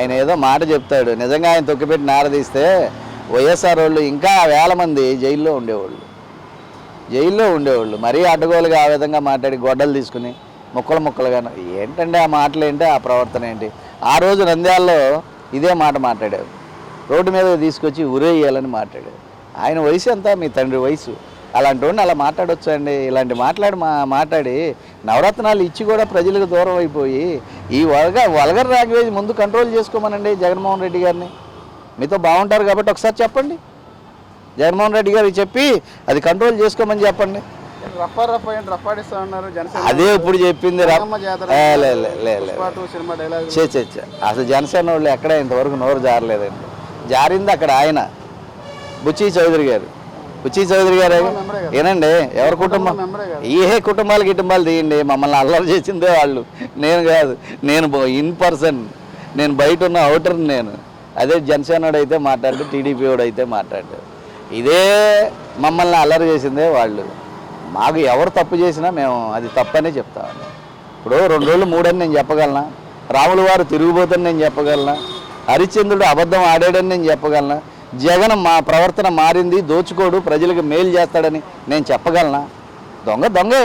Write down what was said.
ఆయన ఏదో మాట చెప్తాడు, నిజంగా ఆయన తొక్కిపెట్టి నారదీస్తే వైఎస్ఆర్ వాళ్ళు ఇంకా వేల మంది జైల్లో ఉండేవాళ్ళు. మరీ అడ్డగోలుగా ఆ విధంగా మాట్లాడి గొడ్డలు తీసుకుని ముక్కలుగా ఏంటంటే ఆ మాటలు ఏంటి, ఆ ప్రవర్తన ఏంటి? ఆ రోజు నంద్యాలలో ఇదే మాట మాట్లాడారు, రోడ్డు మీద తీసుకొచ్చి ఉరేయాలని మాట్లాడారు. ఆయన వయసు ఎంత? మీ తండ్రి వయసు. అలాంటి వాడిని అలా మాట్లాడొచ్చు అండి? ఇలాంటి మాట్లాడి నవరత్నాలు ఇచ్చి కూడా ప్రజలకు దూరం అయిపోయి ఈ వల్గర్ లాంగ్వేజ్ ముందు కంట్రోల్ చేసుకోమనండి జగన్మోహన్ రెడ్డి గారిని. మీతో బాగుంటారు కాబట్టి ఒకసారి చెప్పండి, జగన్మోహన్ రెడ్డి గారికి చెప్పి అది కంట్రోల్ చేసుకోమని చెప్పండి. అదే ఇప్పుడు చెప్పింది. అసలు జనసేన వాళ్ళు ఎక్కడ ఇంతవరకు నోరు జారలేదండి. జారింది అక్కడ ఆయన బుచ్చి చౌదరి గారు ఏనండి. ఎవరి కుటుంబం? ఏ కుటుంబాలు తీయండి, మమ్మల్ని అల్లరి చేసిందే వాళ్ళు, నేను కాదు. నేను ఇన్ పర్సన్, నేను బయట ఉన్న అవుటర్ని నేను. అదే జనసేన అయితే మాట్లాడు, టీడీపీ వాడు అయితే మాట్లాడు. ఇదే మమ్మల్ని అల్లరి చేసిందే వాళ్ళు. మాకు ఎవరు తప్పు చేసినా మేము అది తప్పనే చెప్తామండి. ఇప్పుడు 2 రోజులు 3 అని నేను చెప్పగలనా? రాముల వారు తిరిగిపోతని నేను చెప్పగలనా? హరిశ్చంద్రుడు అబద్ధం ఆడాడని నేను చెప్పగలనా? జగన్ మా ప్రవర్తన మారింది, దోచుకోడు, ప్రజలకు మేలు చేస్తాడని నేను చెప్పగలనా? దొంగే.